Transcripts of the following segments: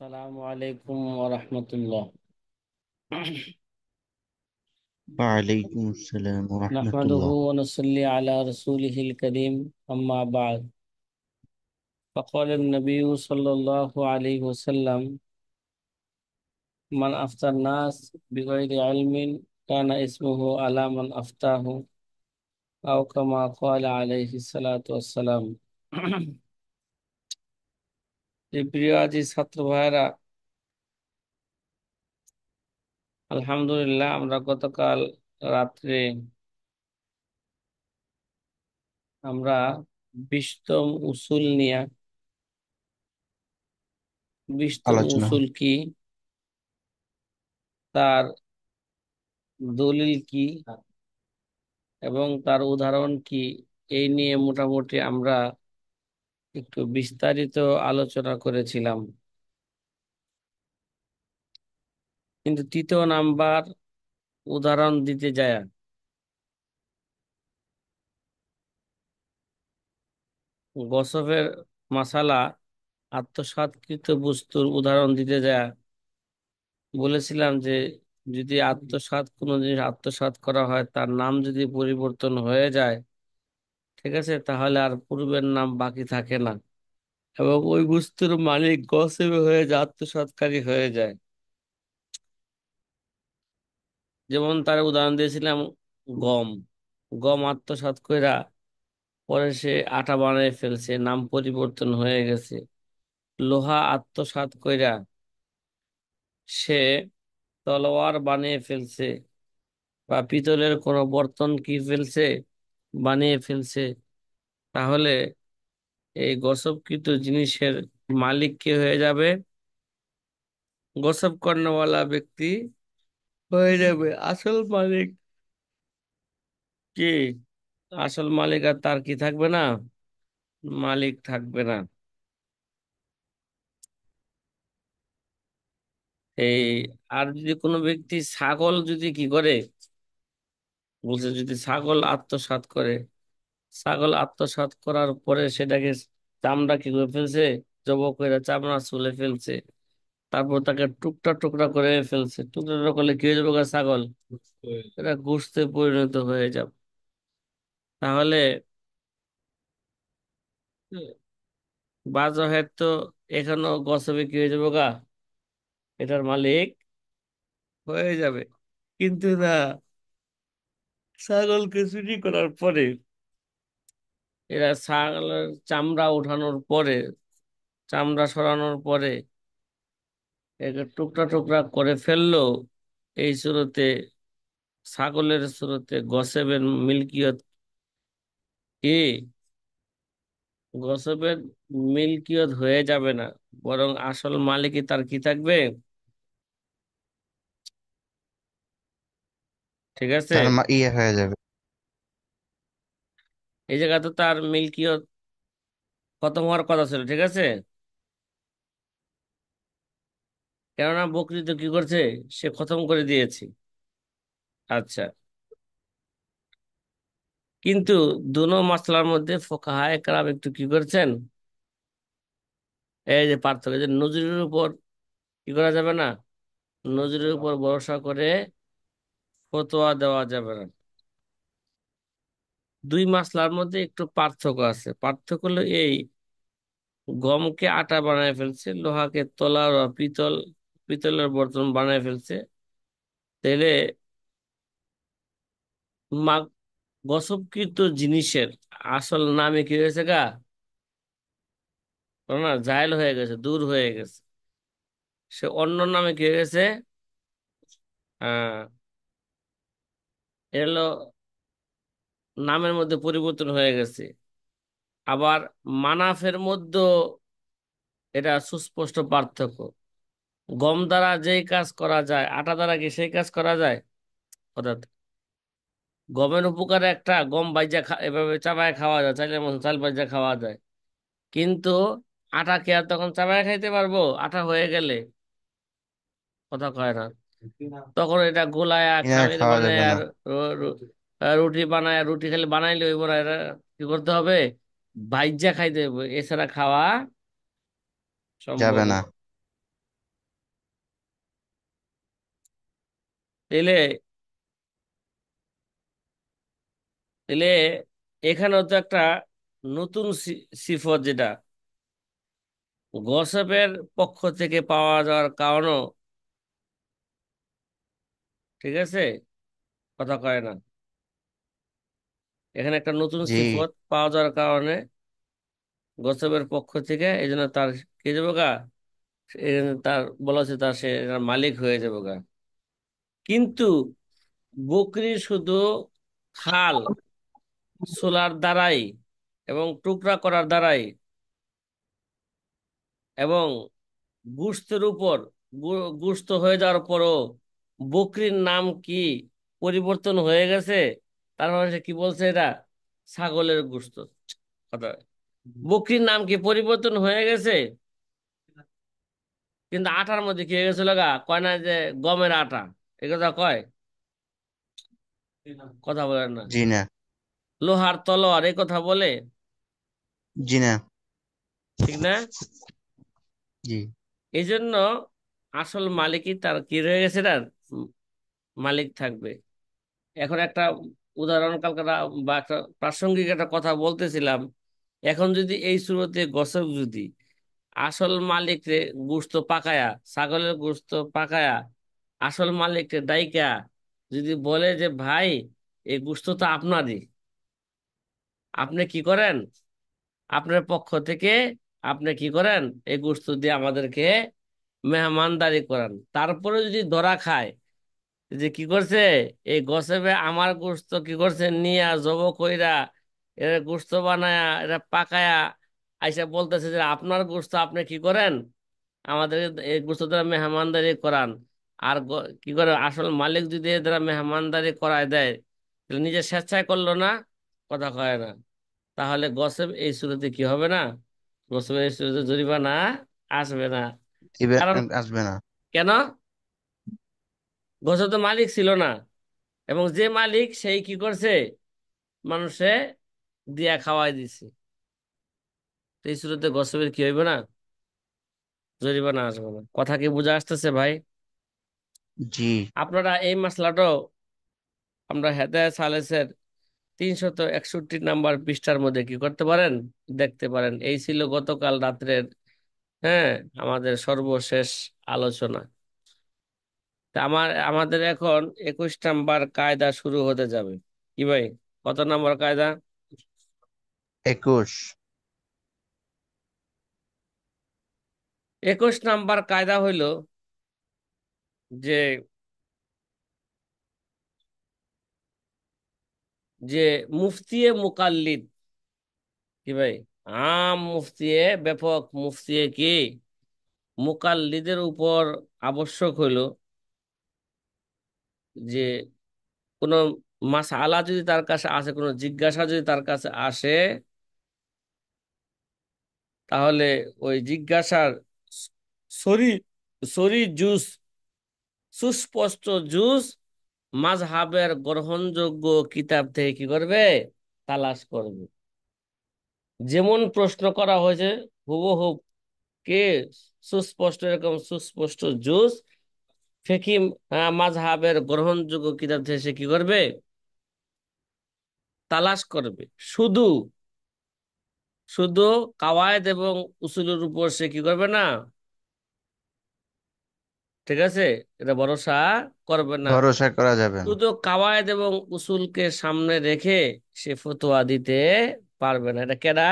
আসসালামু আলাইকুম ওয়া রাহমাতুল্লাহ। وعليكم السلام ورحمة নাহমাদুহু الله। ওয়া নুসাল্লি আলা রাসূলিহিল কারীম, আম্মা বা'দ। فقال النبي صلى الله عليه وسلم: من أفتى الناس بغير علم كان اسمه على من أفتاه، أو كما قال عليه الصلاة والسلام। যে প্রিয় আজি ছাত্র ভাইরা, আলহামদুলিল্লাহ আমরা গতকাল রাত্রে আমরা 20তম উসুল নিয়ে 20তম আলোচনা উসুল কি, তার দলিল কি এবং তার উদাহরণ কি, এই নিয়ে মোটামুটি আমরা একটু বিস্তারিত আলোচনা করেছিলাম। কিন্তু তৃতীয় নাম্বার উদাহরণ দিতে যায় গসবের মাসালা, আত্মসাৎকৃত বস্তুর উদাহরণ দিতে যায় বলেছিলাম যে যদি কোনো জিনিস আত্মসাৎ করা হয়, তার নাম যদি পরিবর্তন হয়ে যায়, ঠিক আছে, তাহলে আর পূর্বের নাম বাকি থাকে না এবং ওই বস্তুর মালিক গসেব হয়ে যায়, আত্মসাৎকারী হয়ে যায়। যেমন তার উদাহরণ দিয়েছিলাম গম। গম আত্মসাৎ কইরা পরে সে আটা বানিয়ে ফেলছে, নাম পরিবর্তন হয়ে গেছে। লোহা আত্মসাৎ কইরা সে তলোয়ার বানিয়ে ফেলছে, বা পিতলের কোনো বর্তন কি ফেলছে, বানিয়ে ফেলছে। তাহলে এই গসবকৃত জিনিসের মালিক কে হয়ে যাবে? গসব কর্ণওয়ালা ব্যক্তি হয়ে যাবে। আসল মালিক কি? আসল মালিক আর তার কি থাকবে না? মালিক থাকবে না। এই আর যদি কোনো ব্যক্তি ছাগল যদি কি করে, বলছে যদি ছাগল আত্মসাৎ করে, ছাগল আত্মসাৎ করার পরে সেটাকে চামড়া কি করে ফেলছে, জবো করে চামড়া চুলে ফেলছে, তারপর তাকে টুকরা টুকরা করে ফেলছে। টুকরা টুকরা করলে কি হয়ে যাবে গো? ছাগল এটা গোশতে পরিণত হয়ে যাবে। তাহলে বাজহের তো এখানেও গছবে কি হয়ে যাবে গা? এটার মালিক হয়ে যাবে। কিন্তু না, ছাগলকে চুরি করার পরে, এরা ছাগলের চামড়া উঠানোর পরে, চামড়া সরানোর পরে একে টুকরা টুকরা করে ফেললো। এই সুরতে, ছাগলের সুরতে গসবের মিল্কিয়ত কি? গসবের মিল্কিয়ত হয়ে যাবে না, বরং আসল মালিকই তার কি থাকবে? ঠিক আছে। তার ইয়ে হয়ে যাবে। এই জায়গা তো তার মিল্কিয়ত খতম হওয়ার কথা ছিল, ঠিক আছে। কেননা বকরি তো কি করছে, সে খতম করে দিয়েছে। আচ্ছা, কিন্তু দুনো মাসলার মধ্যে ফোকাহায়ে কেরাম একটু কি করছেন, এই যে পার্থক্য, যে নজরুলের উপর কি করা যাবে না, নজরুলের উপর ভরসা করে ফতোয়া দেওয়া যাবে না। দুই মাসলার মধ্যে একটু পার্থক্য আছে। পার্থক্য হলো এই: গমকে আটা বানায় ফেলছে, লোহাকে তলার বা পিতলের বর্তন বানায় ফেলছে। তাহলে মা গসবকৃত জিনিসের আসল নামে কি হয়েছে গা? না, জাহেল হয়ে গেছে, দূর হয়ে গেছে। সে অন্য নামে কি হয়ে গেছে? আহ এলো নামের মধ্যে পরিবর্তন হয়ে গেছে। আবার মানাফের মধ্যে এটা সুস্পষ্ট পার্থক্য। গম দ্বারা যেই কাজ করা যায়, আটা দ্বারা কি সেই কাজ করা যায়? অর্থাৎ গমের উপকারে একটা, গম বাইজা এভাবে চাবায় খাওয়া যায়, চাইলে মতো চাল বাইজা খাওয়া যায়। কিন্তু আটা কে আর তখন চাবায় খাইতে পারবো? আটা হয়ে গেলে কথা কয় না, তখন এটা গোলায় এটা খামির খাওয়া বানায় যাবে না। আর রুটি বানায়। রুটি খালি বানাইলে হইব না, এটা কি করতে হবে? বাইজা খাইতে হবে, এছাড়া খাওয়া যাবে সম্ভব না। না। তাইলে তাইলে এখানেও তো একটা নতুন সিফত, যেটা গসবের পক্ষ থেকে পাওয়া যাওয়ার কারণও, ঠিক আছে, কথা কয় না, এখানে একটা নতুন জি। সিফত পাওয়া যাওয়ার কারণে গসবের পক্ষ থেকে এই জন্য তার কি যাবো গা, এই জন্য তার বলা হচ্ছে তার সে এর মালিক হয়ে যাবো গা। কিন্তু বকরি শুধু খাল সোলার দ্বারাই এবং টুকরা করার দ্বারাই এবং গোশতের উপর গোশত হয়ে যাওয়ার পরও বকরির নাম কি পরিবর্তন হয়ে গেছে, তার মানে সে কি বলছে, এটা ছাগলের গোশত। কথা, বকরির নাম কি পরিবর্তন হয়ে গেছে, কিন্তু আটার মধ্যে কি হয়ে গেছিল গা, কয় না যে গমের আটা, এ কথা কয়, কথা বলেন না। জি না। লোহার তলোয়ার, এই কথা বলে, জি না। ঠিক না? জি। এই জন্য আসল মালিকই তার কি রয়ে গেছে, তার মালিক থাকবে। এখন একটা উদাহরণ কালকে বা একটা প্রাসঙ্গিক একটা কথা বলতেছিলাম, এখন যদি এই শুরুতে গোসল যদি আসল মালিকরে গোশত পাকায়া, ছাগলের গোশত পাকায়া আসল মালিককে ডাইকা যদি বলে যে ভাই এই গোশত তো আপনারই, আপনি কি করেন, আপনার পক্ষ থেকে আপনি কি করেন, এই গোশত দিয়ে আমাদেরকে মেহমানদারি করান, তারপরে যদি ধরা খায় যে কি করছে, এই গসবে আমার গোশত কি করছে নিয়া জব কইরা এর গোশত বানায়া এটা পাকায়া আইসা বলতেছে যে আপনার গোশত আপনি কি করেন, আমাদের এই গোশত দ্বারা মেহমানদারি করান, আর কি করে আসল মালিক যদি এর দ্বারা মেহমানদারি করায় দেয়, তাহলে নিজে স্বেচ্ছায় করলো না, কথা কয় না, তাহলে গসব এই শুরুতে কি হবে না, গসবের এই শুরুতে জরিমানা আসবে না। দিবে। কারণ আসবে না। কেন, গসব তো মালিক ছিল না, এবং যে মালিক সেই কি করছে, মানুষে দিয়া খাওয়াই দিছে, তো এই শুরুতে গসবের কি হইবে না, জরিমানা আসবে না। কথা কি বোঝা আসতেছে ভাই? জি। আপনারা এই মাসলাটাও আমরা হেদায়েত সালেসের 361 নাম্বার পৃষ্ঠার মধ্যে কি করতে পারেন, দেখতে পারেন। এই ছিল গতকাল রাত্রের, হ্যাঁ, আমাদের সর্বশেষ আলোচনা। তা আমাদের এখন 21 নাম্বার কায়দা শুরু হতে যাবে। কি ভাই, কত নাম্বার কায়দা? 21। 21 নাম্বার কায়দা হইল যে যে মুফতিয়ে মুকাল্লিদ, কি ভাই, মুফতিয়ে, ব্যাপক মুফতিয়ে কি মুকাল্লিদের উপর আবশ্যক হইল যে কোনো মাসআলা যদি তার কাছে আসে, কোনো জিজ্ঞাসা যদি তার কাছে আসে, তাহলে ওই জিজ্ঞাসার সরি সরি জুস, সুস্পষ্ট জুস মাযহাবের গ্রহণযোগ্য কিতাব থেকে কি করবে, তালাশ করবে। যেমন প্রশ্ন করা হয়েছে হুবহু কে সুস্পষ্ট, এরকম সুস্পষ্ট জুস ফিকহি মাযহাবের গ্রহণযোগ্য কিতাব থেকে সে কি করবে, তালাশ করবে। শুধু শুধু কাওয়ায়েদ এবং উসুলের উপর সে কি করবে না, ঠিক আছে, এটা ভরসা করবে না। ভরসা করা যাবে না। শুধু কাওয়ায়েদ এবং উসুলকে সামনে রেখে সে ফতোয়া দিতে পারবে না। এটা কেডা,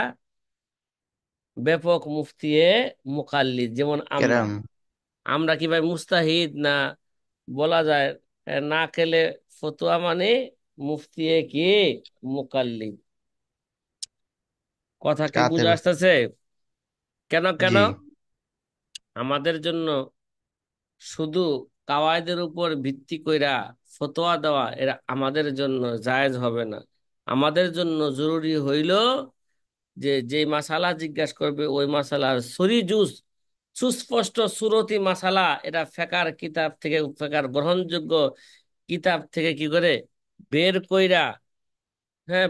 ব্যাপক মুফতিয়ে মুকাল্লিদ, যেমন আমরা। কেরাম। আমরা কি ভাই মুস্তাহিদ না, বলা যায় না খেলে ফতোয়া মানে মুফতিয়ে কি মুকাল্লিদ। কথা কি বুঝে কাতেব। আসতেছে? কেন কেন জি। আমাদের জন্য শুধু কাওয়ায়েদের উপর ভিত্তি কইরা ফতোয়া দেওয়া এরা আমাদের জন্য জায়েজ হবে না। আমাদের জন্য জরুরি হইল যে যে মাসালা জিজ্ঞাসা করবে ওই মাসালার সরি জুস, সুস্পষ্ট সুরতি মাসালা, এটা ফেকার কিতাব থেকে, ফেকার গ্রহণযোগ্য কিতাব থেকে কি করে বের কইরা, হ্যাঁ,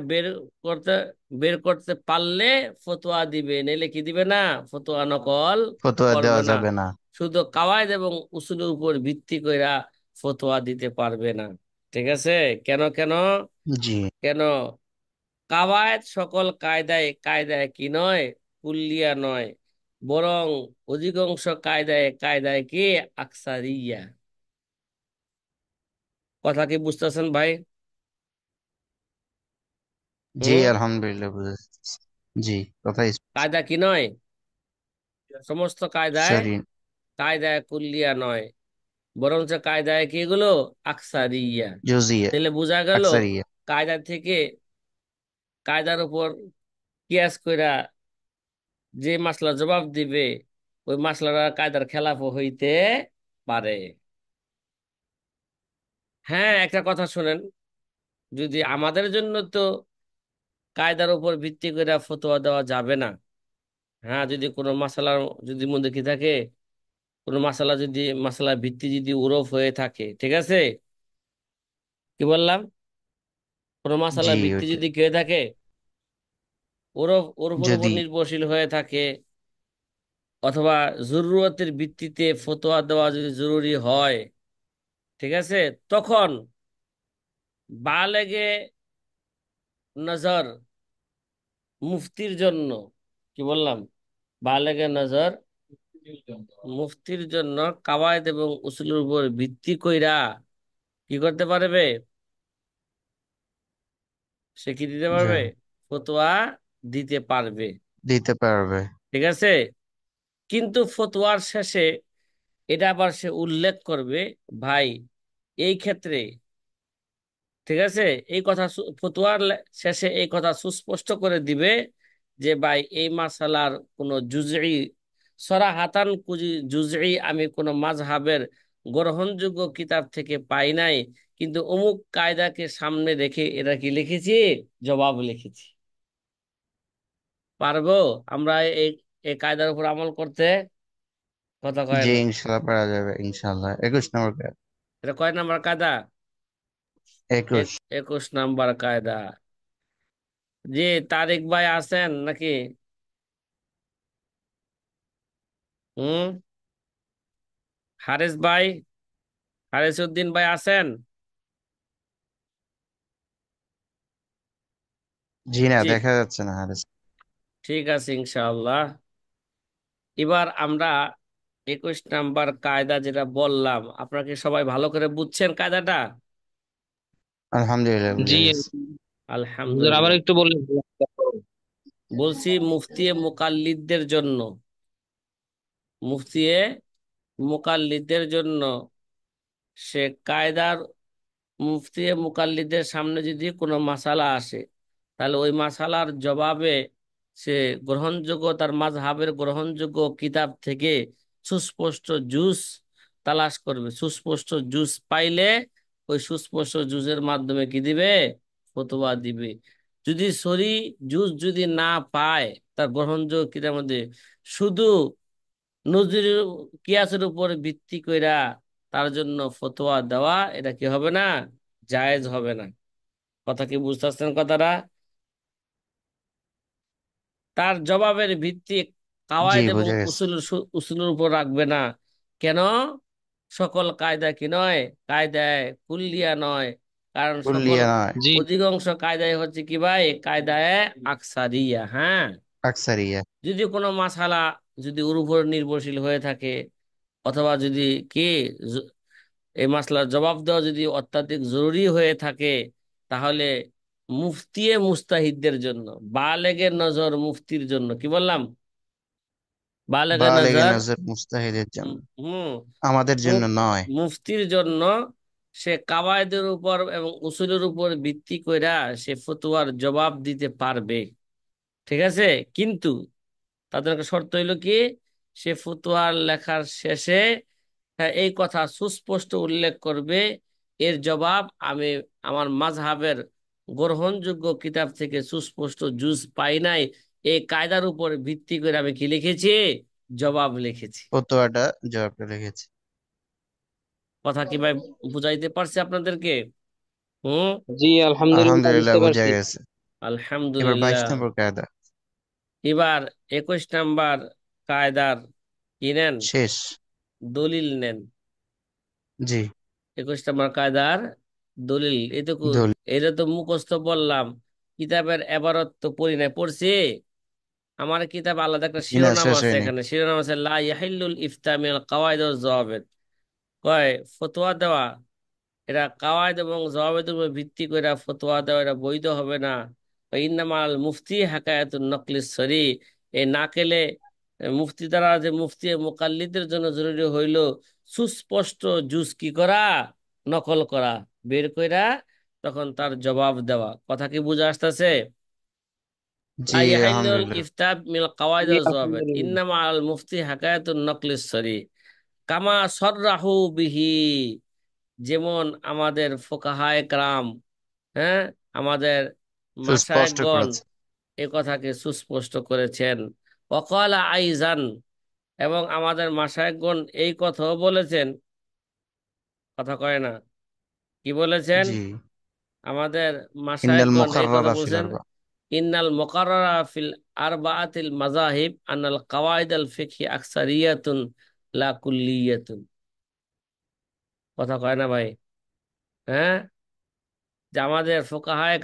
করতে বের করতে পারলে ফতোয়া দিবে, নইলে কি দিবে না, ফতোয়া নকল ফতোয়া করবে দেওয়া না। যাবে না। শুধু কাওয়ায়েদ এবং উসুলের উপর ভিত্তি কইরা ফতোয়া দিতে পারবে না। ঠিক আছে? কেন কেন? জি। কেন? কাওয়ায়েদ সকল কায়দায় কায়দায় কি নয়, কুল্লিয়া নয়, বরং অধিকাংশ কায়দায় কায়দায় কি আকসারিয়া। কথা কি বুঝতেছেন ভাই? জি, হুম। আলহামদুলিল্লাহ বুঝেছি। জি, কথাই স্পষ্ট। কায়দা কি নয়? সমস্ত কায়দায় সরি। কায়দায় কুল্লিয়া নয়, বরঞ্চ কায়দায় কি এগুলো আকসারিয়া। জুজিয়া। তাহলে বোঝা গেল আকসারিয়া। কায়দা থেকে কায়দার উপর কিয়াস কইরা যে মাসলা জবাব দিবে, ওই মাসলার কায়দার খেলাফ হইতে পারে। হ্যাঁ, একটা কথা শুনেন, যদি আমাদের জন্য তো কায়দার উপর ভিত্তি করে ফতোয়া দেওয়া যাবে না। হ্যাঁ, যদি কোনো মাসালার যদি মধ্যে কি থাকে, কোনো মাসালা যদি মাসালার ভিত্তি যদি ওরফ হয়ে থাকে, ঠিক আছে? কি বললাম? কোনো জি, মাসালার ভিত্তি ওইটাই। যদি কে থাকে, ওরফ ওরফের উপর যদি। নির্ভরশীল হয়ে থাকে, অথবা জরুরতের ভিত্তিতে ফতোয়া দেওয়া যদি জরুরি হয়, ঠিক আছে, তখন বালেগে নজর মুফতির জন্য, কি বললাম, বালেগে নজর মুফতির জন্য কাওয়ায়েদ এবং উসুলের উপর ভিত্তি কইরা কি করতে পারবে? সে কি দিতে পারবে? যা- ফতোয়া দিতে পারবে। দিতে পারবে। ঠিক আছে? কিন্তু ফতোয়ার শেষে এটা আবার সে উল্লেখ করবে, ভাই এই ক্ষেত্রে, ঠিক আছে, এই কথা ফতোয়ার শেষে এই কথা সুস্পষ্ট করে দিবে যে ভাই এই মাসালার কোন জুজই সরাহাতান জুজই আমি কোন মাযহাবের গ্রহণযোগ্য কিতাব থেকে পাই নাই, কিন্তু অমুক কায়দাকে সামনে রেখে এটা কি লিখেছি, জবাব লিখেছি। পারবো আমরা এই এই কায়দার উপর আমল করতে? কথা কয় জি, না। ইনশাল্লাহ পারা যাবে, ইনশাল্লাহ। 21 নম্বর কাজ। এটা কয় নাম্বার কায়দা? 21। 21 নাম্বার কায়দা। জি, তারিক ভাই আছেন নাকি? হুম। হারেস ভাই, হারেস উদ্দিন ভাই আছেন? জি না, জি, দেখা যাচ্ছে না হারিস। ঠিক আছে ইনশাআল্লাহ। এবার আমরা 21 নাম্বার কায়দা যেটা বললাম, আপনাকে সবাই ভালো করে বুঝছেন কায়দাটা? আলহামদুলিল্লাহ জি বুঝে গেছে। হুজুর, আবার আলহামদুলিল্লাহ। একটু বললেন। বলছি মুফতিয়ে মুকাল্লিদদের জন্য, মুফতিয়ে মুকাল্লিদদের জন্য সে কায়দার, মুফতি মুকাল্লিদের সামনে যদি কোনো মাসালা আসে, তাহলে ওই মাসালার জবাবে সে গ্রহণযোগ্য, তার মাযহাবের গ্রহণযোগ্য কিতাব থেকে সুস্পষ্ট জুস তালাশ করবে। সুস্পষ্ট জুস পাইলে ওই সুস্পষ্ট জুসের মাধ্যমে কি দিবে, ফতোয়া দিবে। যদি সরি জুস যদি না পায় তার গ্রহণযোগ্য কিতাবের মধ্যে, শুধু নজির কিয়াসের উপর ভিত্তি কইরা তার জন্য ফতোয়া দেওয়া, এটা কি হবে না, জায়েজ হবে না। কথা কি বুঝতেছেন কথাটা? তার জবাবের ভিত্তি জি, কাওয়ায়েদ এবং বুঝে গেছে। উসুলের উপর রাখবে না। কেন? সকল কায়দা কি নয়, কায়দায় কুল্লিয়া নয়, কারণ সকল কুল্লিয়া নয়। জি অধিকাংশ কায়দায় হচ্ছে কি ভাই, কায়দায় আকসারিয়া। হ্যাঁ, আকসারিয়া। যদি কোনো মাসালা যদি ওর উপর নির্ভরশীল হয়ে থাকে, অথবা যদি কি জ- এই মাসলার জবাব দেওয়া যদি অত্যাধিক জরুরি হয়ে থাকে, তাহলে মুফতিয়ে মুস্তাহিদদের জন্য, বালেগের নজর মুফতির জন্য, কি বললাম, বালেগের বালেগে নজর, নজর মুস্তাহিদের হুম জন্য। হুম, আমাদের জন্য নয়। মুফতির জন্য সে কাওয়ায়েদের উপর এবং উসুলের উপর ভিত্তি কইরা সে ফতোয়ার জবাব দিতে পারবে। ঠিক আছে? কিন্তু তাদের একটা শর্ত হইল কি, সে ফতোয়ার লেখার শেষে হ্যাঁ এই কথা সুস্পষ্ট উল্লেখ করবে, এর জবাব আমি আমার মাযহাবের গ্রহণযোগ্য কিতাব থেকে সুস্পষ্ট জুজ পাই নাই, এই কায়দার উপর ভিত্তি করে আমি কি লিখেছি, জবাব লিখেছি। ফতোয়াটা জবাবটা লিখেছে। কথা কি ভাই বুঝাইতে পারছি আপনাদেরকে? হুম। জি, আলহামদুলিল্লাহ আলহামদুলিল্লাহ বুঝতে বুঝে পারছি। গেছে। এবার বাইশ আলহামদুলিল্লাহ। নম্বর কায়দা। এবার 21 নাম্বার কায়দার কি নেন, শেষ। দলিল নেন। জি। 21 নম্বর কায়দার দলিল এইটুকু। দলিল। এটা তো মুখস্থ বললাম, কিতাবের এবারত তো পড়ি নাই, পড়ছি। আমার কিতাব আলাদা একটা জি না, শিরোনাম শেষ আছে, হয়নি। এখানে শিরোনাম আছে লা ইয়াহিল্লুল ইফতা মিনাল কাওয়াইদ ওয়াজ যাওয়াবিত। কয় ফতোয়া দেওয়া, এটা কাওয়াইদ এবং জওয়াবিদের উপর ভিত্তি করে ফতোয়া দেওয়া এটা বৈধ হবে না। ইন্নামাল মুফতি হাকায়াতুন নকলিস সরি, এই নাকেলে মুফতি দ্বারা যে মুফতি মুকাল্লিদের জন্য জরুরি হইল সুস্পষ্ট জুজ কি করা, নকল করা, বের কইরা তখন তার জবাব দেওয়া। কথা কি বুঝে আসতেছে? লা জি, ইয়াহিল্লুল আলহামদুলিল্লাহ। ইফতা মিনাল কাওয়াইদ জি ওয়াজ যাওয়াবিত আলহামদুলিল্লাহ। ইন্নামাল মুফতি হাকায়াতুন নকলিস সরি কামা সররাহু বিহি, যেমন আমাদের ফোকাহায়ে কেরাম, হ্যাঁ, আমাদের সুস্পষ্ট মাশায়েখগণ করেছে। এ কথাকে সুস্পষ্ট করেছেন। ওয়াকালা আইজান, এবং আমাদের মাশায়েখগণ এই কথাও বলেছেন, কথা কয় না, কি বলেছেন? জি। আমাদের ইন্নাল মাশায়েখগণ এই কথা মুকাররারা ফিল বলছেন, আরবা। ইন্নাল মুকাররারা ফিল আরবাআতিল মাযাহিব আনাল কাওয়াইদ আল ফিকহি আকসারিয়াতুন লা কুল্লিয়াতুন। কথা কয় না ভাই? হ্যাঁ, যে আমাদের ফোকাহায়ে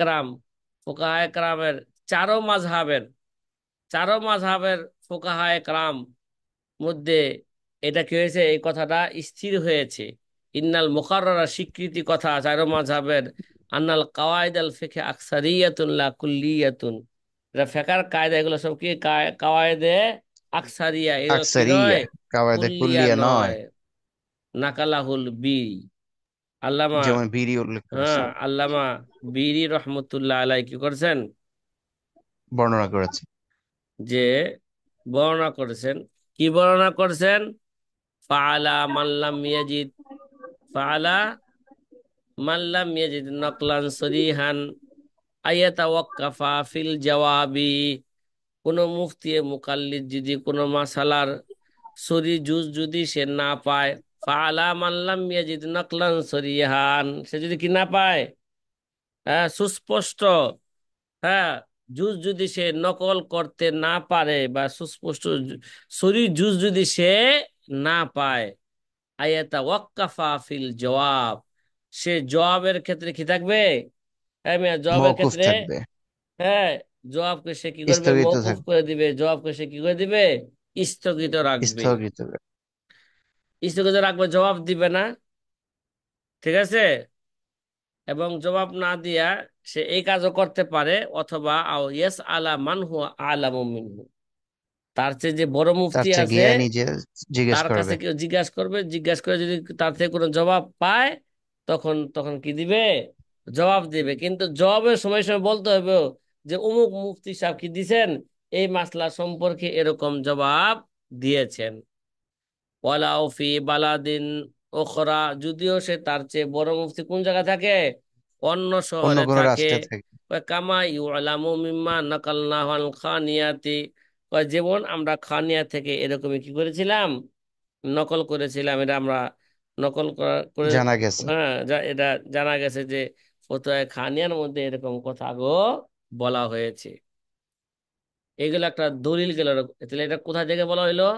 কেরামের চারো মাযহাবের চারো মাযহাবের ফোকাহায়ে কেরাম মধ্যে এটা কি হয়েছে, এই কথাটা স্থির হয়েছে। ইন্নাল মুকাররারা স্বীকৃতি কথা চারো মাযহাবের, আন্নাল কাওয়াইদ আল ফিকহি আকসারিয়াতুন লা কুল্লিয়াতুন, এটা ফিকহের কায়দা, এগুলো সব কি কাওয়াইদে আকসারিয়া, এগুলো কি আকসারিয়া, নয়, কাওয়াইদে কুল্লিয়া কুল্লিয়া নয়। নয়। নাকালাহুল বি, আল্লামা, যেমন বিড়ি উল্লেখ হ্যাঁ, করেছেন, আল্লামা বিরি রহমতুল্লাহ আলাই কি করছেন, বর্ণনা করেছে। যে বর্ণনা করেছেন, কি বর্ণনা করেছেন? ফাআলা মাল্লাম ইয়াজিদ, ফাআলা মাল্লাম ইয়াজিদ নকলান সরিহান আয়াতাওয়াক্কাফা ফিল জওয়াবি, কোন মুফতি মুকাল্লিদ যদি কোনো মাসালার সরি জুজ যদি সে না পায়, ফাআলা মাল্লাম ইয়াজিদ নকলান সরিহান, সে যদি কি না পায়, হ্যাঁ, সুস্পষ্ট, হ্যাঁ, জুজ যদি সে নকল করতে না পারে, বা সুস্পষ্ট সরি জুজ যদি সে না পায়, আয়াতা ওয়াক্কাফা ফিল জবাব, সে জবাবের ক্ষেত্রে কি থাকবে? হ্যাঁ মিয়া, জবাবের মওকুফ ক্ষেত্রে, থাকবে, হ্যাঁ, জবাবকে সে কি করবে, স্থগিত মওকুফ থাকবে, করে দিবে, জবাবকে সে কি করে দিবে, স্থগিত রাখবে। স্থগিত। স্থগিত রাখবে, জবাব দিবে না, ঠিক আছে। এবং জবাব না দিয়া সে এই কাজও করতে পারে, অথবা আও ইয়াস আলা মান হুয়া আলামু মিনহু, তার চেয়ে যে বড় তার মুফতি চেয়ে আছে গিয়ে নিজে জিজ্ঞেস তার কাছে করবে। কেউ জিজ্ঞাসা করবে, জিজ্ঞাসা করে যদি তার থেকে কোনো জবাব পায়, তখন তখন কি দিবে, জবাব দিবে। কিন্তু জবাবের সময় সময় বলতে হবে যে অমুক মুফতি সাহেব কি দিছেন, এই মাসলা সম্পর্কে এরকম জবাব দিয়েছেন। ওয়ালাউ ফি বালাদিন ওখরা, যদিও সে তার চেয়ে বড় মুফতি কোন জায়গায় থাকে, অন্য অন্য শহরে কোনো থাকে। রাষ্ট্রে থেকে। কয় কামা ইউলামু মিম্মা নাকালনাহু আল খানিয়াতি, কয় যেমন আমরা খানিয়া থেকে এরকমই কি করেছিলাম, নকল করেছিলাম, এটা আমরা নকল করে, জানা গেছে। হ্যাঁ, এটা জানা গেছে যে ফতোয়া খানিয়ার মধ্যে এরকম কথা গো বলা হয়েছে। এগুলো একটা দলিল গেল। তাহলে এটা কোথা থেকে বলা হইলো,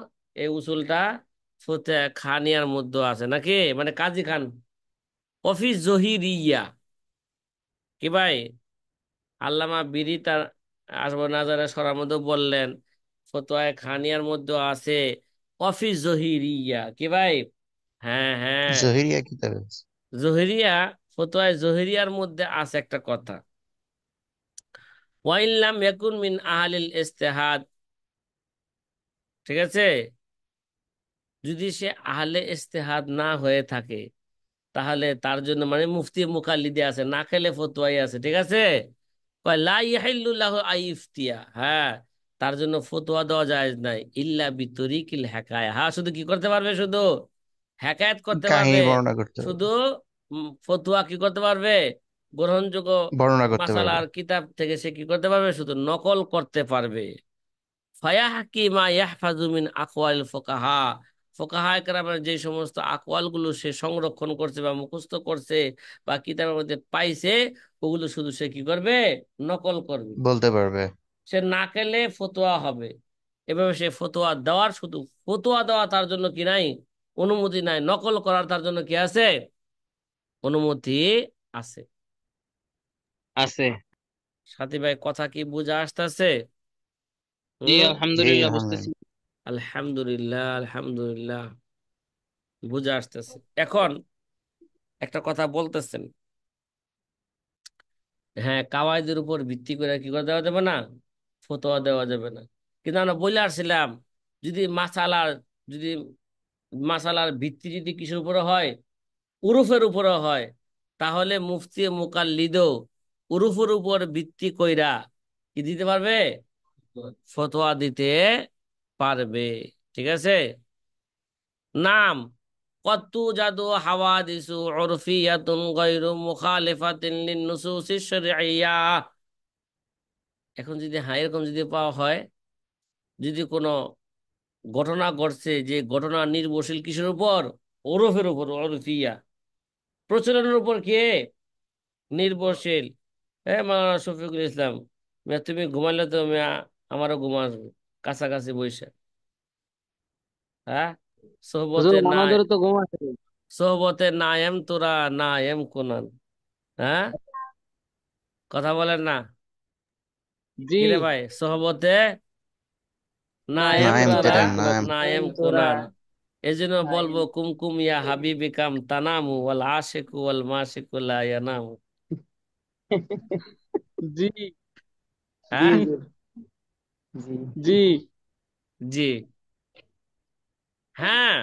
এই উসুলটা ফতোয়া খানিয়ার মধ্যে আছে নাকি, মানে কাজী খান অফিস জহিরিয়া, কি ভাই, আল্লামা বিরি তার আসবো নাজারে সরার মধ্যে বললেন ফতোয়া খানিয়ার মধ্যে আছে অফিস জহিরিয়া, কি ভাই, হ্যাঁ হ্যাঁ, জহিরিয়া কিতাবে আছে। জহিরিয়া, ফতোয়ায় জহিরিয়ার মধ্যে আছে একটা কথা, ওয়াইল্লাম ইয়াকুন মিন আহলিল ইজতিহাদ, ঠিক আছে, যদি সে আহলে ইজতিহাদ না হয়ে থাকে, তাহলে তার জন্য মানে মুফতি মুকাল্লিদে আছে, না খেলে ফতোয়াই আছে, ঠিক আছে। কয় লা ইয়াহিল্লু লাহু আইফতিয়া, হ্যাঁ, তার জন্য ফতোয়া দেওয়া জায়েজ নাই, ইল্লা বিতরিকিল হেকায়া, হ্যাঁ, শুধু কি করতে পারবে, শুধু হেকায়েত করতে পারবে, কাহিনী বর্ণনা করতে শুধু পারবে, ফতুয়া কি করতে পারবে, গ্রহণযোগ্য বর্ণনা করতে পারবে। মাসালার কিতাব থেকে সে কি করতে পারবে, শুধু নকল করতে পারবে। ফায়াহকি মা ইয়াহফাজু মিন আকওয়াল ফুকাহা, ফুকাহা কেরামের যে সমস্ত আকওয়াল গুলো সে সংরক্ষণ করছে বা মুখস্থ করছে বা কিতাবের মধ্যে পাইছে, ওগুলো শুধু সে কি করবে, নকল করবে। বলতে পারবে। সে না খেলে ফতোয়া হবে, এভাবে সে ফতোয়া দেওয়ার, শুধু ফতোয়া দেওয়া তার জন্য কি নাই, অনুমতি নাই, নকল করার তার জন্য কি আছে, অনুমতি আছে। আছে। সাথী ভাই, কথা কি বুঝা আসতেছে? জি হুম। জি আলহামদুলিল্লাহ বুঝতেছি। আলহামদুলিল্লাহ। আলহামদুলিল্লাহ, আলহামদুলিল্লাহ, বুঝা আসতেছে। এখন একটা কথা বলতেছেন, হ্যাঁ, কাওয়াইদের উপর ভিত্তি করে কি করে দেওয়া যাবে না, ফতোয়া দেওয়া যাবে না। কিন্তু আমরা বলে আসছিলাম, যদি মাসালার যদি মাসালার ভিত্তি যদি কিসের উপরে হয়, উরুফের উপরে হয়, তাহলে মুফতি মুকাল্লিদও উরুফের উপর ভিত্তি কইরা কি দিতে পারবে, ফতোয়া দিতে পারবে। ঠিক আছে। নাম কত্তু জাদু হাওয়াদিসু উরফিয়াতুন গায়রু মুখালিফাতিন লিন-নুসুসিশ শারঈয়্যাহ। এখন যদি হ্যাঁ এরকম যদি পাওয়া হয়, যদি কোনো ঘটনা ঘটছে, যে ঘটনা নির্ভরশীল কিসের উপর, ওরফের উপর, ওরফিয়া, প্রচলনের উপর কে নির্ভরশীল। হ্যাঁ মাওলানা শফিকুল ইসলাম, মিয়া তুমি ঘুমাইলে তো মিয়া আমারও ঘুম আসবে, কাছাকাছি বৈশা। হ্যাঁ, হুজুর সোহবতে না, আমাদেরও তো ঘুম আছে। সোহবতে নায়েম তোরা নায়েম কোনান। হ্যাঁ, কথা বলেন না, জি। কিরে ভাই, সোহবতে নায়েম নায়েম নাইম তোরা তোরা তেরেন নাইম। নায়েম নায়েম তোরা। কোনান। এই জন্য বলবো, কুমকুম ইয়া হাবিবিকাম তানামু ওয়াল আশিকু ওয়াল মাশিকু লা ইয়ানামু। জি জি হ্যাঁ। হুজুর। জি জি। জি। হ্যাঁ,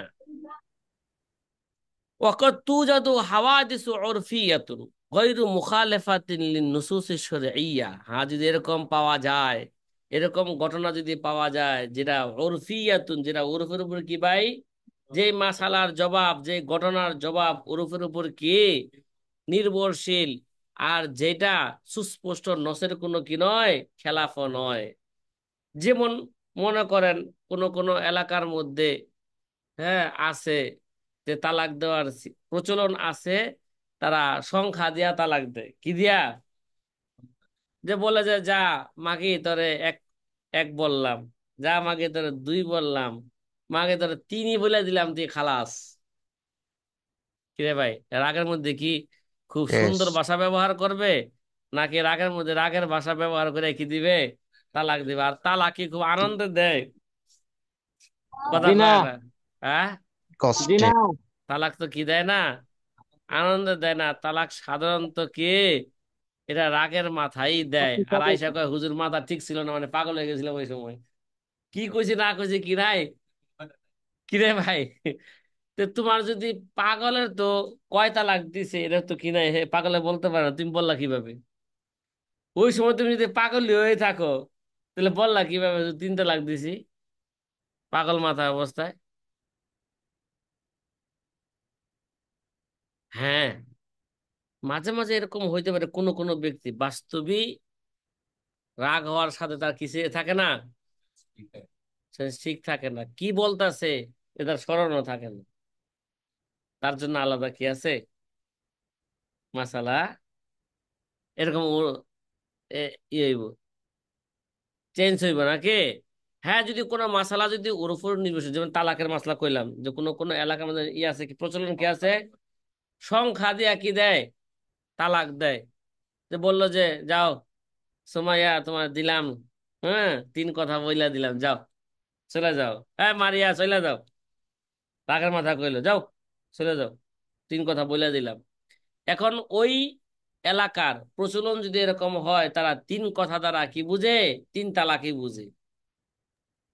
ওয়াকাদ তুজাদু হাওয়াদিসু উরফিয়াতুন গায়রু মুখালিফাতিন লিন-নুসুসিশ শারঈয়্যা। হ্যাঁ, যদি এরকম পাওয়া যায়, এরকম ঘটনা যদি পাওয়া যায় যেটা উরফিয়াতুন, যেটা উরফের উপর কি ভাই, যে মাসালার জবাব, যে ঘটনার জবাব উরফের উপর কি নির্ভরশীল, আর যেটা সুস্পষ্ট নসের কোনো কি নয়, খেলাফ নয়। যেমন মনে করেন কোন কোন এলাকার মধ্যে, হ্যাঁ, আছে যে তালাক দেওয়ার প্রচলন আছে, তারা সংখ্যা দিয়া তালাক দেয়, কি দিয়া, যে বলে যে যা মাগি তোরে এক এক বললাম, যা মাগি তোরে দুই বললাম, মাগে তোরে তিনই বলে দিলাম, তুই খালাস। কিরে ভাই, রাগের মধ্যে কি খুব ইয়েস। সুন্দর ভাষা ব্যবহার করবে, নাকি রাগের মধ্যে রাগের ভাষা ব্যবহার করে কি দিবে, তালাক দিবে? আর তালাক কি খুব আনন্দে দেয়? কথা জি না। কয় না। হ্যাঁ, জি কষ্টে। না। তালাক তো কি দেয় না, আনন্দ দেয় না। তালাক সাধারণত কি এটা রাগের মাথায় দেয়। আর আয়সা কয় হুজুর মাথা ঠিক ছিল না, মানে পাগল হয়ে গেছিলাম ওই সময়, কি কইছি না কইছি কি নাই। কিরে ভাই, তো তোমার যদি পাগলের তো কয় তালাক দিছে এটা তো কি নাই, হে পাগলে বলতে পারে না, তুমি বললা কিভাবে? ওই সময় তুমি যদি পাগল হয়ে থাকো, তাহলে বললা কিভাবে যে তিন তালাক দিছি, পাগল মাথা অবস্থায়? হ্যাঁ, মাঝে মাঝে এরকম হইতে পারে, কোনো কোনো ব্যক্তি বাস্তবিক রাগ হওয়ার সাথে তার কিছু থাকে না, সে ঠিক থাকে না, কি বলতাছে এটার স্মরণও থাকে না। তার জন্য আলাদা কি আছে, মাসালা এরকম ইয়ে হইব, চেঞ্জ হইব নাকি। হ্যাঁ, যদি কোনো মাসালা যদি ওর উপর নির্ভরশীল, যেমন তালাকের মাসলা কইলাম, যে কোনো কোনো এলাকার মধ্যে ই আছে কি, প্রচলন কি আছে, সংখ্যা দিয়া কি দেয়, তালাক দেয়। যে বললো যে যাও সোমাইয়া তোমার দিলাম, হ্যাঁ, তিন কথা বইলা দিলাম, যাও চলে যাও, হ্যাঁ মারিয়া চলে যাও, রাগের মাথা কইলো যাও চলে যাও, তিন কথা বইলা দিলাম। এখন ওই এলাকার প্রচলন যদি এরকম হয়, তারা তিন কথা দ্বারা কি বুঝে, তিন তালাকই বুঝে,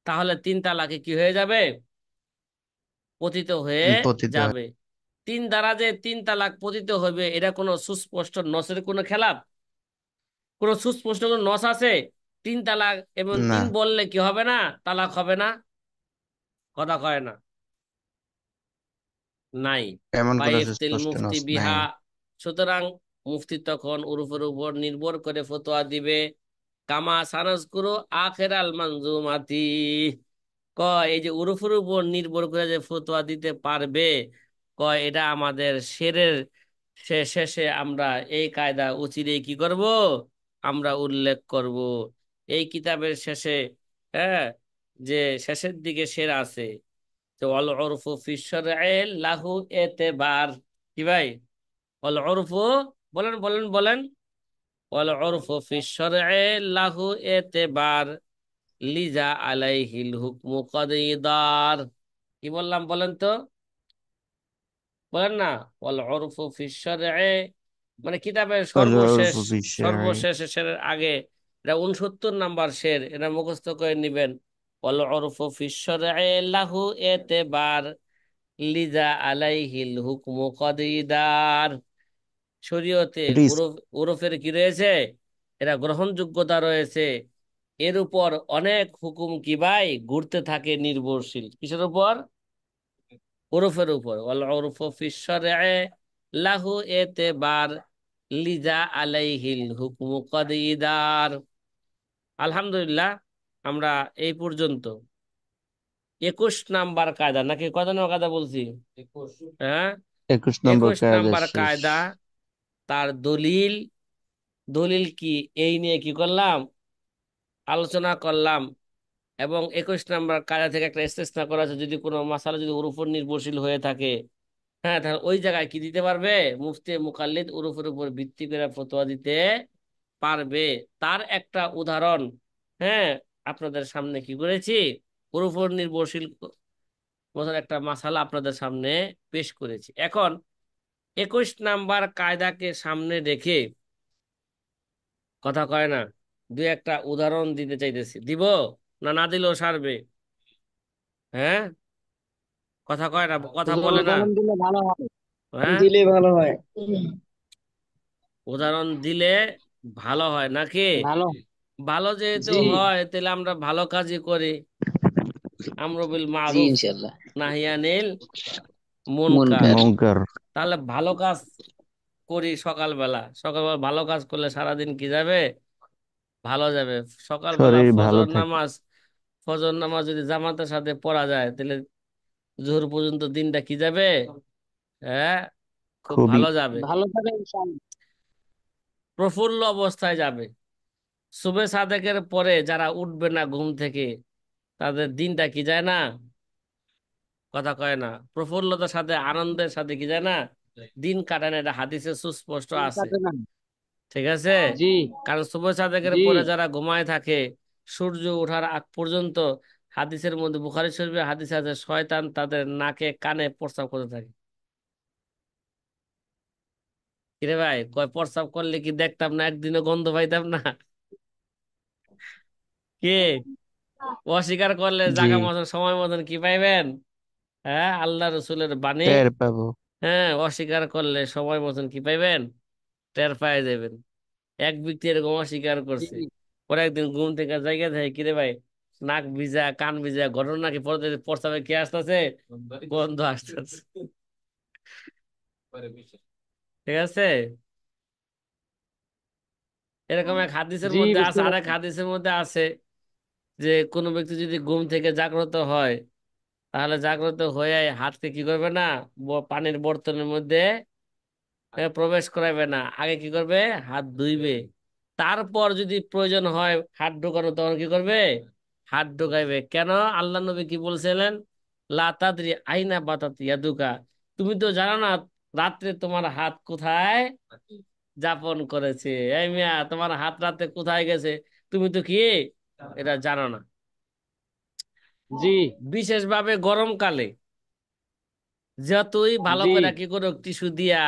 তাহলে তিন তালাকে কি হয়ে যাবে, পতিত হয়ে পতিত হয়। যাবে। তিন দ্বারা যে তিন তালাক পতিত হবে, এটা কোনো সুস্পষ্ট নসের কোনো খেলাপ, কোনো সুস্পষ্ট কোনো নস আছে? তিন তালাক এবং না, তিন বললে কি হবে না, তালাক হবে না? কথা কয় না, নাই। এমন কোন ফাইফতিল সুস্পষ্ট মুফতি নস নাই। বিহা। সুতরাং মুফতি তখন উরুফের উপর নির্ভর করে ফতোয়া দিবে। কামা সানাজকুরু আখের আল মানজুমাতি। কয় এই যে উরুফের উপর নির্ভর করে যে ফতোয়া দিতে পারবে, কয় এটা আমাদের শেরের শেষে আমরা এই কায়দা উচিরে কি করব, আমরা উল্লেখ করব। এই কিতাবের শেষে, হ্যাঁ, যে শেষের দিকে শের আছে, যে অল উরফু ফি শারঈ লাহু এতেবার। কি ভাই, ওয়াল উরফু, বলেন বলেন বলেন। ওয়াল উরফু ফি শারঈ লাহু এতেবার লিজা আলাইহিল হুকমু কদিদার। কি বললাম বলেন তো? বলেন না। ওয়াল উরফু ফি শারঈ, মানে কিতাবের সর্বশেষ, والعرف في الشرع সর্বশেষ শেরের আগে, এটা 69 নাম্বার শের, এটা মুখস্থ করে নিবেন। ওয়াল উরফু ফি শারঈ লাহু এতেবার লিজা আলাইহিল হুকমু কদিদার। শরীয়তে it is ওরফের কি রয়েছে? এরা গ্রহণযোগ্যতা রয়েছে। এর উপর অনেক হুকুম কি ভাই ঘুরতে থাকে নির্ভরশীল। কিসের উপর? ওরফের উপর। ওয়াল উরফু ফি শারঈ লাহু এতেবার লিজা আলাইহিল হুকমু কদিদার। আলহামদুলিল্লাহ, আমরা এই পর্যন্ত 21 নাম্বার কায়দা, নাকি কত নম্বর কায়দা বলছি? হ্যাঁ, 21 নম্বর 21 কায়দা নাম্বার শেষ। কায়দা। তার দলিল, দলিল কি, এই নিয়ে কি করলাম, আলোচনা করলাম। এবং 21 নাম্বার কায়দা থেকে একটা ইস্তেসনা করা আছে, যদি কোনো মাসালা যদি ওর উপর নির্ভরশীল হয়ে থাকে, হ্যাঁ, তাহলে ওই জায়গায় কি দিতে পারবে? মুফতি মুকাল্লিদ ওর উপর ভিত্তি করে ফতোয়া দিতে পারবে। তার একটা উদাহরণ, হ্যাঁ, আপনাদের সামনে কি করেছি, ওর উপর নির্ভরশীল মতন একটা মাসালা আপনাদের সামনে পেশ করেছি। এখন 21 নাম্বার কায়দাকে সামনে রেখে, কথা কয় না, দুই একটা উদাহরণ দিতে চাইতেছি। দিব না না দিলেও সারবে? হ্যাঁ, কথা কয় না, কথা হুজুর বলে না। উদাহরণ দিলে ভালো হয়। হ্যাঁ, দিলে ভালো হয়। উদাহরণ দিলে ভালো হয় নাকি? ভালো। ভালো যেহেতু জি। হয়, তাহলে আমরা ভালো কাজই করি। আমরু বিল জি মারুফ ইনশাল্লাহ। নাহি আনিল মুনকার। মুনকার। মুনকার। তাহলে ভালো কাজ করি সকালবেলা। সকালবেলা ভালো কাজ করলে সারাদিন কি যাবে? ভালো যাবে। সকালবেলা শরীর ভালো ফজর থাকে। নামাজ, ফজর নামাজ যদি জামাতের সাথে পড়া যায়, তাহলে জোহর পর্যন্ত দিনটা কি যাবে? হ্যাঁ, খুব খুবই। ভালো যাবে, ভালো থাকে ইনশাল্লাহ। প্রফুল্ল অবস্থায় যাবে। সুবে সাদেকের পরে যারা উঠবে না ঘুম থেকে, তাদের দিনটা কি যায় না? কথা কয় না, প্রফুল্লতার সাথে আনন্দের সাথে কি যায় না দিন কাটানো, এটা হাদিসে সুস্পষ্ট দিন আছে। কাটে না। ঠিক আছে? জি। কারণ সুবে সাদেকের জি। পরে যারা ঘুমায় থাকে সূর্য ওঠার আগ পর্যন্ত, হাদিসের মধ্যে, বুখারী শরীফে হাদিস আছে, শয়তান তাদের নাকে কানে প্রস্রাব করতে থাকে। কিরে ভাই, কয় প্রস্রাব করলে কি দেখতাম না, একদিনও গন্ধ পাইতাম না? কে অস্বীকার করলে জি। জাগা মতন সময় মতন কি পাইবেন? হ্যাঁ, আল্লাহ রসুলের বাণী। টের পাবো। হ্যাঁ, অস্বীকার করলে সময় মতন কি পাইবেন? টের পাই যাবেন। এক ব্যক্তি এরকম অস্বীকার করছে, জি। পরে একদিন ঘুম থেকে জায়গা থাকে, কিরে ভাই, নাক ভিজা কান ভিজা, ঘটনা কি, পরে প্রস্তাবে কি আসতেছে, গন্ধ আসতেছে। ঠিক আছে? এরকম এক হাদিসের জি মধ্যে বুঝতে আছে, আরেক পারছি। হাদিসের মধ্যে আছে যে কোনো ব্যক্তি যদি ঘুম থেকে জাগ্রত হয়, তাহলে জাগ্রত হয়ে হাতকে কি করবে না, পানির বর্তনের মধ্যে প্রবেশ করাবে না, আগে কি করবে, হাত ধুইবে। তারপর যদি প্রয়োজন হয় হাত ঢোকানো, তখন কি করবে, হাত ঢোকাইবে। কেন? আল্লাহ নবী কি বলছিলেন? লা তাদরি আইনা বাতাত ইয়াদুকা, তুমি তো জানো না রাত্রে তোমার হাত কোথায় যাপন করেছে। এই মিয়া, তোমার হাত রাতে কোথায় গেছে তুমি তো কি এটা জানো না? জি। বিশেষভাবে গরমকালে যতই ভালো জি। করে কি করুক টিস্যু দিয়া,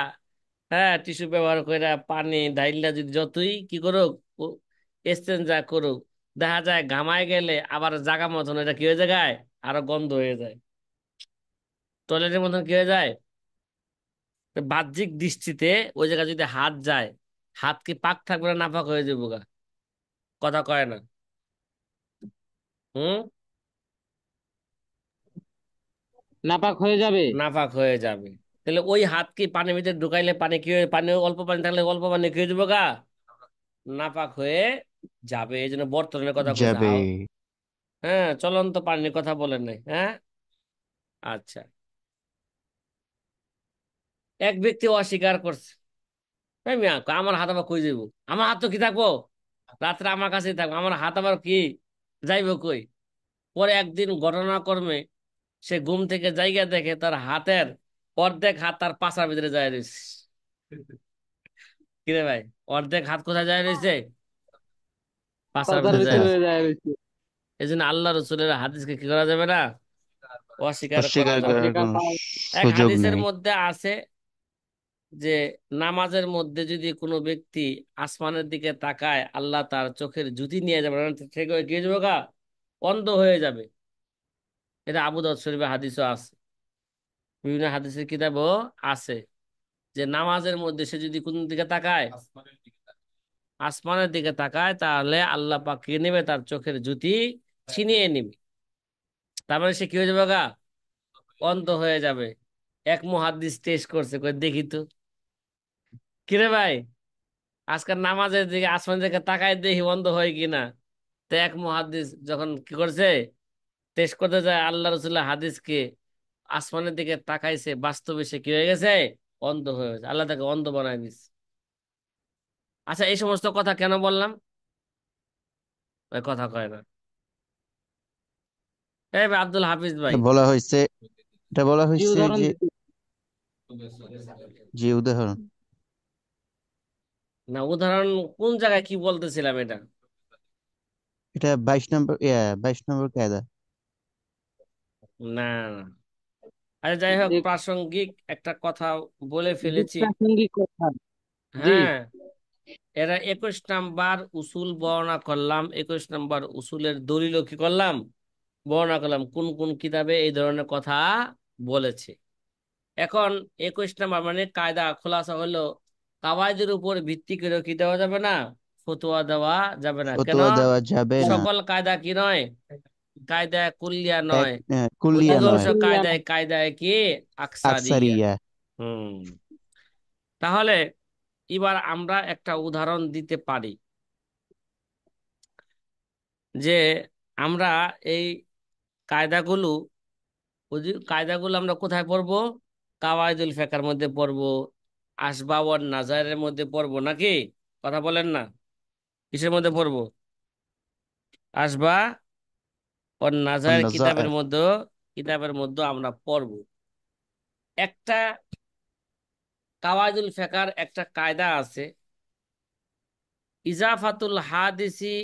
হ্যাঁ, টিস্যু ব্যবহার করে পানি ঢাইলা যদি যতই কি করুক, এক্সচেঞ্জা করুক, দেখা যায় ঘামায় গেলে আবার জাগা মতন এটা কি হয়ে যায়, আরো গন্ধ হয়ে যায়, টয়লেটের মতন কি হয়ে যায়। তো বাহ্যিক দৃষ্টিতে ওই জায়গায় যদি হাত যায়, হাত কি পাক থাকবে না নাপাক হয়ে যাবো গা? কথা কয় না। হুম, নাপাক হয়ে যাবে। নাপাক হয়ে যাবে। তাহলে ওই হাত কি পানির ভিতরে ঢুকাইলে পানি কি হয়ে, পানি অল্প পানি থাকলে অল্প পানি কি হয়ে যাবো গা, নাপাক হয়ে যাবে। এই জন্য বর্তমানের কথা কইছে। যাবে। হ্যাঁ, চলন্ত পানির কথা বলেন নাই। হ্যাঁ, আচ্ছা। এক ব্যক্তি অস্বীকার করছে, এই মিয়া, আমার হাত আবার কই যাইব, আমার হাত তো কি থাকবো, রাত্রে আমার কাছেই থাকবো, আমার হাত আবার কি যাইবো কই? পরে একদিন ঘটনাক্রমে সে ঘুম থেকে জায়গা দেখে তার হাতের অর্ধেক হাত তার পাছার ভিতরে যায় রয়েছে। কিরে ভাই, অর্ধেক হাত কোথায় যায় রয়েছে? পাছার কথার ভিতরে যায় আচ্ছা, ভিতরে রয়েছে। যায় রয়েছে। এই জন্য আল্লাহ রসুলের হাদিসকে কি করা যাবে না, অস্বীকার করা অস্বীকার যাবে করার না। অস্বীকার কোনো করা এক সুযোগ হাদিসের নেই। মধ্যে আছে যে নামাজের মধ্যে যদি কোনো ব্যক্তি আসমানের দিকে তাকায়, আল্লাহ তার চোখের জ্যোতি নিয়ে যাবে, মানে সে কি হয়ে যাবে গা, অন্ধ হয়ে যাবে। এটা আবু দাউদ শরীফের হাদিসও আছে, বিভিন্ন হাদিসের কিতাবও আছে, যে নামাজের মধ্যে সে যদি কোন দিকে তাকায়, আসমানের দিকে তাকায়, তাহলে আল্লাহ পাক কি নেবে, তার চোখের জ্যোতি ছিনিয়ে নিবে। তার মানে সে কি হয়ে যাবে গা, অন্ধ হয়ে যাবে। এক মুহাদ্দিস টেস্ট করছে, কই দেখি তো, কিরে ভাই, আজকাল নামাজের দিকে আসমানের দিকে তাকায় দেখি অন্ধ হয় কিনা। তো এক মুহাদ্দিস যখন কি করছে, টেস্ট করতে যায় আল্লাহ রসুল্লাহ হাদিসকে, আসমানের দিকে তাকাইছে, বাস্তবে সে কি হয়ে গেছে, অন্ধ হয়ে গেছে, আল্লাহ তাকে অন্ধ বানায় দিচ্ছে। আচ্ছা, এই সমস্ত কথা কেন বললাম? ওই কথা কয় না। এই ভাই আব্দুল হাফিজ ভাই, এটা বলা হয়েছে, এটা বলা জি হয়েছে উদাহরণ যে, দিতে। যে উদাহরণ, না উদাহরণ কোন জায়গায় কি বলতেছিলাম এটা? এটা 22 নম্বর, 22 নম্বর কায়দা। না না। আচ্ছা যাই হোক, এক প্রাসঙ্গিক একটা কথা বলে ফেলেছি। প্রাসঙ্গিক কথা। জি। হ্যাঁ, এরা 21 নাম্বার উসুল বর্ণনা করলাম, 21 নাম্বার উসুলের দলিলও কি করলাম, বর্ণনা করলাম, কোন কোন কিতাবে এই ধরনের কথা বলেছে। এখন 21 নাম্বার মানে কায়দা খোলাসা হলো, কাওয়াইদের উপর ভিত্তি করে কি দেওয়া যাবে না, ফতোয়া দেওয়া যাবে না। কেন? ফতোয়া দেওয়া যাবে না। সকল কায়দা কি নয়, কায়দা কুল্লিয়া এক নয়, কুলিয়া সকল অধিকাংশ নয়, ক্রিয়া কায়দায় কায়দায় কি আকসারিয়া। আকসারিয়া। হুম। তাহলে এবার আমরা একটা উদাহরণ দিতে পারি, যে আমরা এই কায়দাগুলো, কায়দাগুলো আমরা কোথায় পড়বো, কাওয়াইদুল ফিকহের মধ্যে পড়বো, আসবাব ওয়ান নাজারের মধ্যে পড়বো নাকি? কথা বলেন না, কিসের মধ্যে পড়বো? আসবা ওয়ান নাজার কিতাবের অন্নাজায়ের। মধ্যে, কিতাবের মধ্যে আমরা পড়বো। একটা কাওয়াইদুল ফিকহের একটা কায়দা আছে, ইজাফাতুল হাদিসি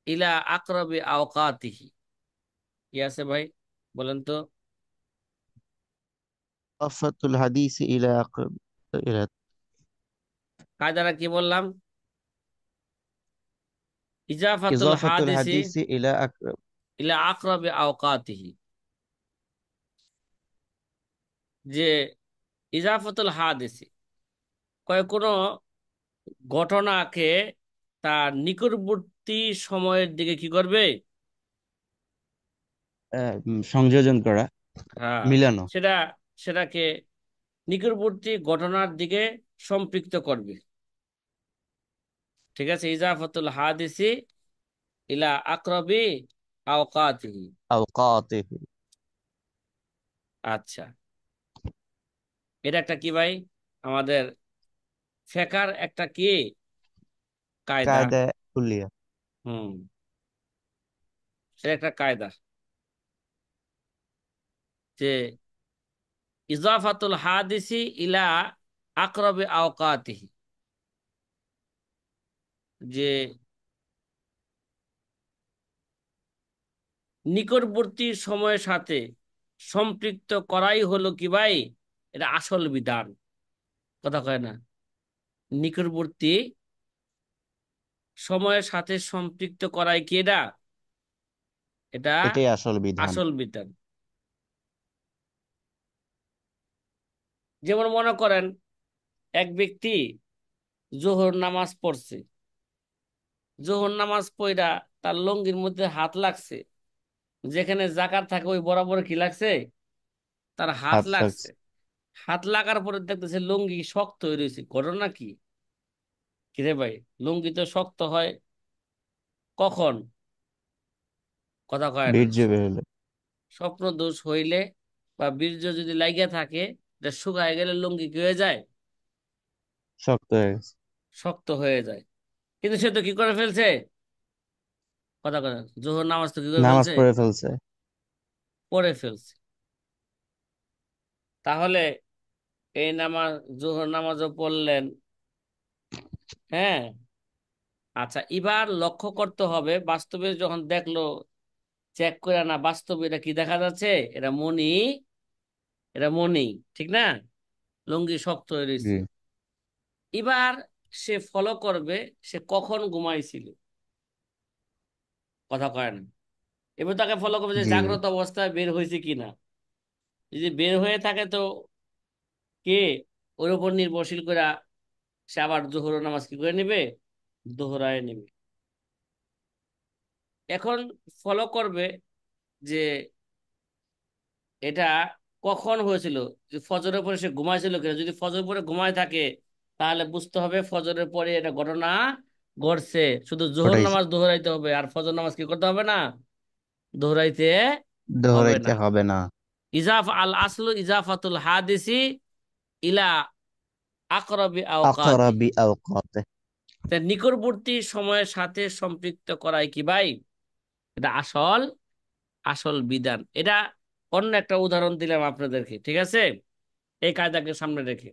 ইলা আকরাবি আওকাতিহি। কি আছে ভাই, বলেন তো? আফাতুল হাদিস ইলা আকরাব, ইলা কায়দাটা কি বললাম? ইজাফাতুল ইজাফাতুল হাদিসি হাদিস ইলা আকরাব। ইলা আকরাবি আওকাতিহি, যে ইজাফাতুল হাদিসি কয় কোনো ঘটনাকে তার নিকটবর্তী সময়ের দিকে কি করবে, সংযোজন করা, হ্যাঁ, মিলানো। সেটা, সেটাকে নিকটবর্তী ঘটনার দিকে সম্পৃক্ত করবে। ঠিক আছে, ইজাফাতুল হাদিসি ইলা আকরাবি আওকাতিহি। আওকাতিহি। আচ্ছা, এটা একটা কি ভাই, আমাদের ফেকার একটা কি কায়দা। কায়দা কুলিয়া। হুম, এটা একটা কায়দা, যে ইজাফাতুল হাদিসি ইলা আকরাবি আওকাতিহি, যে নিকটবর্তী সময়ের সাথে সম্পৃক্ত করাই হলো কি ভাই, এটা আসল বিধান। কথা কয় না, নিকটবর্তী সময়ের সাথে সম্পৃক্ত করাই কি এটা, এটা এটাই আসল বিধান। আসল বিধান। যেমন মনে করেন, এক ব্যক্তি জোহর নামাজ পড়ছে, জোহর নামাজ পড়া তার লুঙ্গির মধ্যে হাত লাগছে, যেখানে জাকাত থাকে ওই বরাবর কি লাগছে, তার হাত হাত লাগছে। লাগছে। হাত লাগার পরে দেখতেছে লুঙ্গি শক্ত হয়ে রয়েছে, ঘটনা কি? কিরে ভাই, লুঙ্গি তো শক্ত হয় কখন? কথা কয় না। বীর্য বেরোলে। স্বপ্ন দোষ হইলে বা বীর্য যদি লাগিয়া থাকে, এটা শুকায় গেলে লুঙ্গি কি হয়ে যায়, শক্ত হয়ে গেছে। শক্ত হয়ে যায়। কিন্তু সে তো কি করে ফেলছে, কথা কথা, জোহর নামাজ তো কি করে নামাজ ফেলছে, পড়ে ফেলছে। পড়ে ফেলছে। তাহলে এই নামাজ, জোহর নামাজও পড়লেন। হ্যাঁ। আচ্ছা, এবার লক্ষ্য করতে হবে, বাস্তবে যখন দেখলো, চেক করে না, বাস্তবে এটা কি দেখা যাচ্ছে, এটা মনি, এটা মনি, ঠিক না? লুঙ্গি শক্ত হয়ে জি রয়েছে। এবার সে ফলো করবে সে কখন ঘুমাইছিল, কথা কয় না। এবার তাকে ফলো করবে যে জি জাগ্রত অবস্থায় বের হয়েছে কিনা। যদি বের হয়ে থাকে তো কে ওর উপর নির্ভরশীল করে সে আবার জোহর নামাজ কি করে নেবে, দোহরায় নেবে। এখন ফলো করবে যে এটা কখন হয়েছিল, যে ফজরের পরে সে ঘুমাইছিল কিনা। যদি ফজর পরে ঘুমায় থাকে তাহলে বুঝতে হবে ফজরের পরে এটা ঘটনা ঘটছে। শুধু জোহর ওটাই। নামাজ দোহরাইতে হবে, আর ফজর নামাজ কি করতে হবে না, দোহরাইতে হবে দৌড়াইতে না। হবে না। আল আসলু ইজাফাতুল হাদিসি ইলা আকরাবি আওকাতিহি। আকরাবি আওকাতে। তা নিকটবর্তী সময়ের সাথে সম্পৃক্ত করাই কি ভাই, এটা আসল আসল বিধান। এটা অন্য একটা উদাহরণ দিলাম আপনাদেরকে, ঠিক আছে, এই কায়দাকে সামনে রেখে।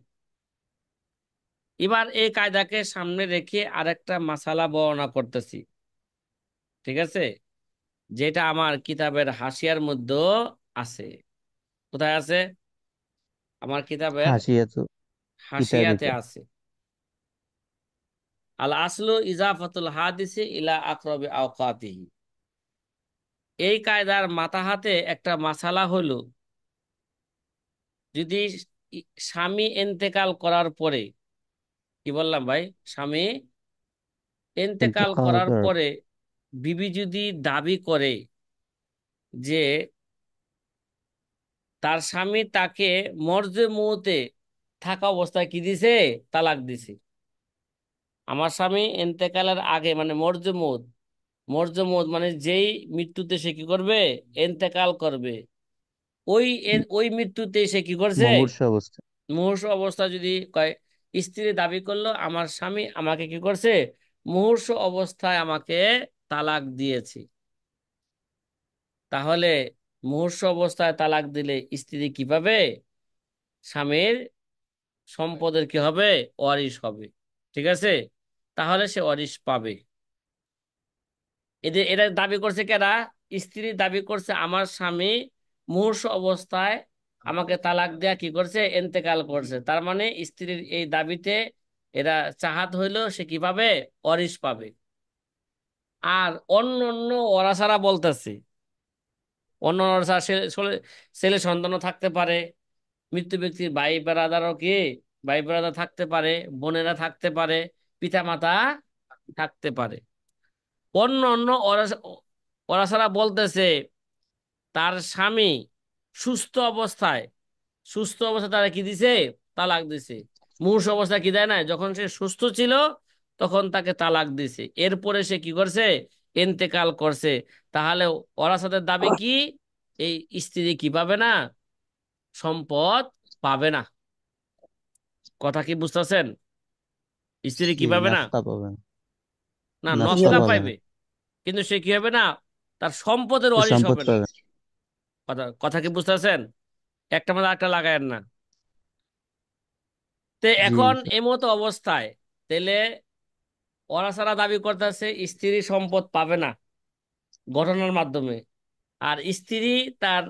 এবার এই কায়দাকে সামনে রেখে আরেকটা মাসালা বর্ণনা করতেছি, ঠিক আছে, যেটা আমার কিতাবের হাসিয়ার মধ্যে আছে। কোথায় আছে? আমার কিতাবের হাসিয়া তো হাসিয়াতে কিতাবিতে। আছে। আল আসলু ইজাফাতুল হাদিসি ইলা আকরাবি আওকাতিহি। এই কায়দার মাথা হাতে একটা মাসালা হলো, যদি স্বামী ইন্তেকাল করার পরে, কি বললাম ভাই, স্বামী ইন্তেকাল ইন্তেকাল করার করার। পরে বিবি যদি দাবি করে যে তার স্বামী তাকে মর্জে মুহূর্তে থাকা অবস্থায় কি দিছে, তালাক দিছে। আমার স্বামী ইন্তেকালের আগে মানে মর্জে মুহূর্ত, মর্জে মুহূর্ত মানে যেই মৃত্যুতে সে কি করবে, ইন্তেকাল করবে, ওই মৃত্যুতে সে কি করছে, মুমূর্ষু অবস্থা। মুমূর্ষু অবস্থা যদি কয়, স্ত্রী দাবি করলো আমার স্বামী আমাকে কি করছে, মুমূর্ষু অবস্থায় আমাকে তালাক দিয়েছে। তাহলে মুমূর্ষু অবস্থায় তালাক দিলে স্ত্রী কি পাবে, স্বামীর সম্পদের কি হবে, ওয়ারিশ হবে, ঠিক আছে। তাহলে সে ওয়ারিশ পাবে। এদের এরা দাবি করছে কেরা, স্ত্রী দাবি করছে আমার স্বামী মুমূর্ষু অবস্থায় আমাকে তালাক দেয়া কি করছে, ইন্তেকাল করছে। তার মানে স্ত্রীর এই দাবিতে এরা চাহাত হইলো সে কি পাবে, ওয়ারিশ পাবে। আর অন্য অন্য ওরা ছাড়া বলতেছে, অন্য ওরা ছাড়া ছেলে সন্তানও থাকতে পারে, মৃত্যু ব্যক্তির ভাই বেড়াদারও কি, ভাই বেড়াদার থাকতে পারে, বোনেরা থাকতে পারে, পিতা মাতা থাকতে পারে। অন্য অন্য ওরা ওরা ছাড়া বলতেছে তার স্বামী সুস্থ অবস্থায়, সুস্থ অবস্থায় তারা কি দিছে, তালাক দিছে। মুমূর্ষু অবস্থায় কি দেয় না, যখন সে সুস্থ ছিল তখন তাকে তালাক দিছে, এরপরে সে কি করছে, ইন্তেকাল করছে। তাহলে ওরা সাথে দাবি কি, এই স্ত্রী কি পাবে না, সম্পদ পাবে না। কথা কি বুঝতেছেন? স্ত্রী কি জি পাবে না, নাস্তা পাবেন। না নাস্তা নফকা পাবেন। পাইবে, কিন্তু সে কি হবে না, তার সম্পদের তো ওয়ারিশ সম্পদ হবে না। পাবেন। কথা কথা কি বুঝতেছেন? একটা মানে একটা লাগায়েন না। তে জি এখন এমতো অবস্থায় তাহলে ওরা সারা দাবি করতেছে স্ত্রী সম্পদ পাবে না ঘটনার মাধ্যমে, আর স্ত্রী তার